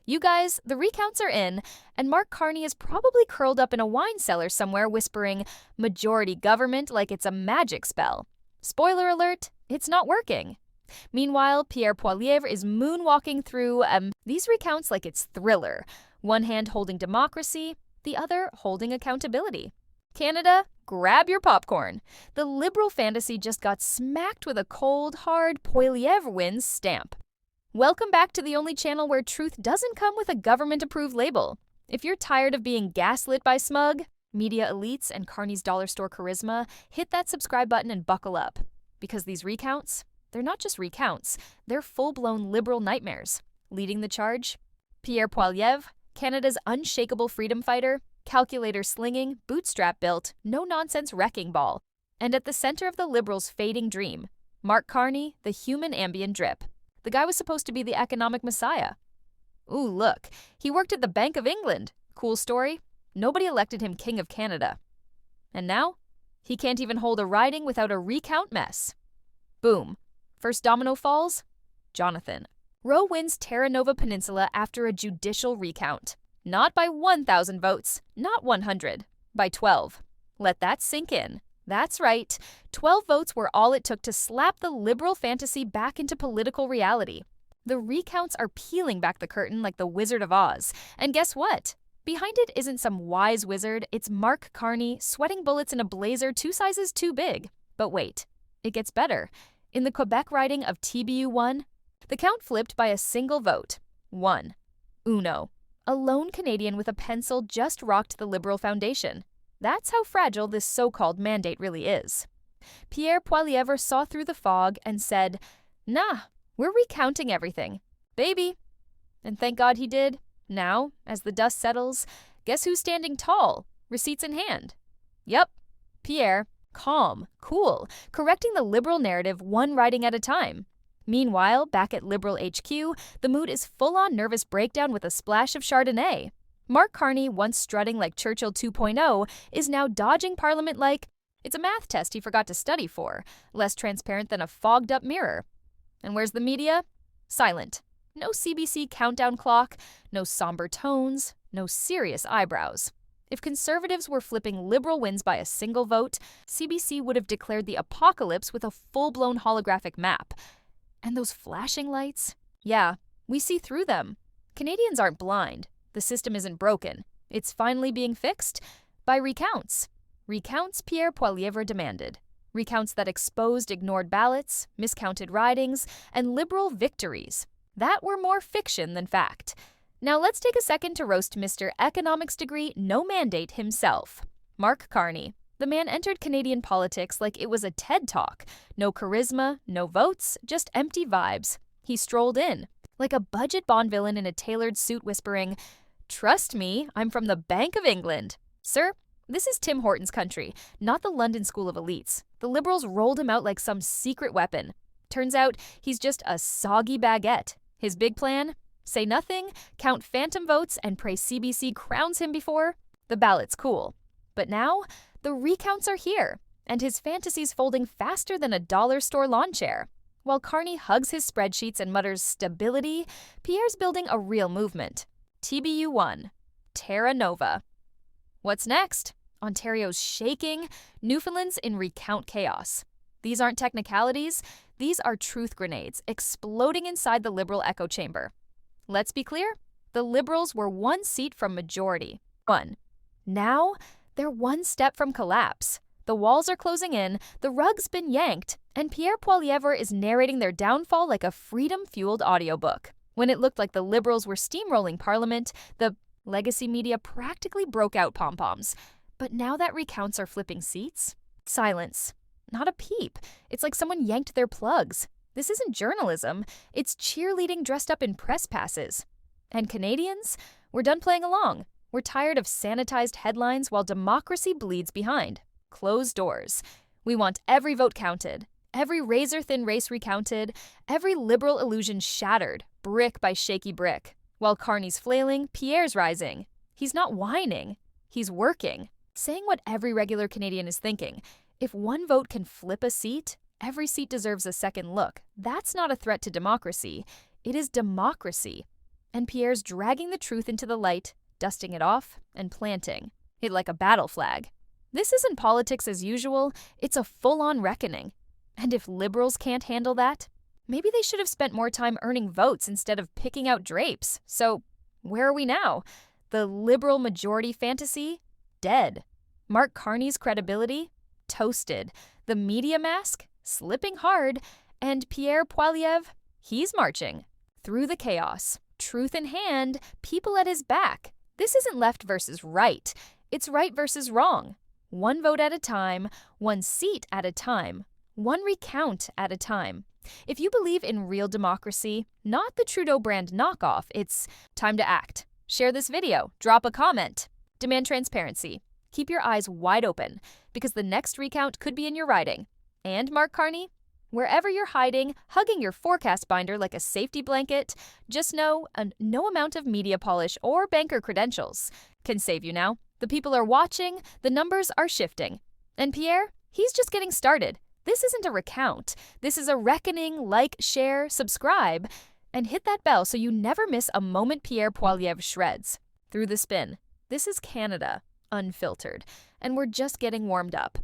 You guys, the recounts are in, and Mark Carney is probably curled up in a wine cellar somewhere whispering majority government like it's a magic spell. Spoiler alert, it's not working. Meanwhile, Pierre Poilievre is moonwalking through these recounts like it's Thriller, one hand holding democracy, the other holding accountability. Canada, grab your popcorn. The Liberal fantasy just got smacked with a cold, hard Poilievre wins stamp. Welcome back to the only channel where truth doesn't come with a government-approved label. If you're tired of being gaslit by smug, media elites, and Carney's dollar store charisma, hit that subscribe button and buckle up. Because these recounts, they're not just recounts, they're full-blown Liberal nightmares. Leading the charge, Pierre Poilievre, Canada's unshakable freedom fighter, calculator-slinging, bootstrap-built, no-nonsense wrecking ball. And at the center of the Liberals' fading dream, Mark Carney, the human ambient drip. The guy was supposed to be the economic messiah. Ooh, look, he worked at the Bank of England. Cool story. Nobody elected him King of Canada. And now, he can't even hold a riding without a recount mess. Boom. First domino falls, Jonathan. Roe wins Terra Nova Peninsula after a judicial recount. Not by 1,000 votes, not 100, by 12. Let that sink in. That's right, 12 votes were all it took to slap the Liberal fantasy back into political reality. The recounts are peeling back the curtain like the Wizard of Oz. And guess what? Behind it isn't some wise wizard, it's Mark Carney, sweating bullets in a blazer 2 sizes too big. But wait, it gets better. In the Quebec riding of TBU1, the count flipped by a single vote. 1. Uno. A lone Canadian with a pencil just rocked the Liberal foundation. That's how fragile this so-called mandate really is. Pierre Poilievre saw through the fog and said, "Nah, we're recounting everything. Baby." And thank God he did. Now, as the dust settles, guess who's standing tall, receipts in hand? Yup, Pierre, calm, cool, correcting the Liberal narrative one riding at a time. Meanwhile, back at Liberal HQ, the mood is full-on nervous breakdown with a splash of Chardonnay. Mark Carney, once strutting like Churchill 2.0, is now dodging Parliament like it's a math test he forgot to study for, less transparent than a fogged-up mirror. And where's the media? Silent. No CBC countdown clock, no somber tones, no serious eyebrows. If Conservatives were flipping Liberal wins by a single vote, CBC would have declared the apocalypse with a full-blown holographic map. And those flashing lights? Yeah, we see through them. Canadians aren't blind. The system isn't broken. It's finally being fixed by recounts. Recounts Pierre Poilievre demanded. Recounts that exposed ignored ballots, miscounted ridings, and Liberal victories. That were more fiction than fact. Now let's take a second to roast Mr. Economics degree no mandate himself. Mark Carney. The man entered Canadian politics like it was a TED Talk. No charisma, no votes, just empty vibes. He strolled in, like a budget Bond villain in a tailored suit whispering, "Trust me, I'm from the Bank of England." Sir, this is Tim Horton's country, not the London School of Elites. The Liberals rolled him out like some secret weapon. Turns out he's just a soggy baguette. His big plan? Say nothing, count phantom votes, and pray CBC crowns him before the ballot's cool. But now, the recounts are here, and his fantasy's folding faster than a dollar store lawn chair. While Carney hugs his spreadsheets and mutters stability, Pierre's building a real movement. TBU1. Terra Nova. What's next? Ontario's shaking, Newfoundland's in recount chaos. These aren't technicalities, these are truth grenades exploding inside the Liberal echo chamber. Let's be clear, the Liberals were 1 seat from majority. 1. Now, they're 1 step from collapse. The walls are closing in, the rug's been yanked, and Pierre Poilievre is narrating their downfall like a freedom-fueled audiobook. When it looked like the Liberals were steamrolling Parliament, the legacy media practically broke out pom-poms. But now that recounts are flipping seats, silence. Not a peep. It's like someone yanked their plugs. This isn't journalism. It's cheerleading dressed up in press passes. And Canadians? We're done playing along. We're tired of sanitized headlines while democracy bleeds behind. Closed doors. We want every vote counted, every razor-thin race recounted, every Liberal illusion shattered, brick by shaky brick. While Carney's flailing, Pierre's rising. He's not whining. He's working. Saying what every regular Canadian is thinking. If 1 vote can flip a seat, every seat deserves a second look. That's not a threat to democracy. It is democracy. And Pierre's dragging the truth into the light, dusting it off and planting it like a battle flag. This isn't politics as usual, it's a full-on reckoning. And if liberals can't handle that, maybe they should have spent more time earning votes instead of picking out drapes. So, where are we now? The liberal majority fantasy? Dead. Mark Carney's credibility? Toasted. The media mask? Slipping hard. And Pierre Poilievre? He's marching. Through the chaos, truth in hand, people at his back. This isn't left versus right. It's right versus wrong. One vote at a time, one seat at a time, one recount at a time. If you believe in real democracy, not the Trudeau brand knockoff, it's time to act. Share this video, drop a comment, demand transparency. Keep your eyes wide open, because the next recount could be in your riding. And Mark Carney, wherever you're hiding, hugging your forecast binder like a safety blanket, just know no amount of media polish or banker credentials can save you now. The people are watching, the numbers are shifting. And Pierre, he's just getting started. This isn't a recount. This is a reckoning. Like, share, subscribe, and hit that bell so you never miss a moment Pierre Poilievre shreds. Through the spin. This is Canada, unfiltered, and we're just getting warmed up.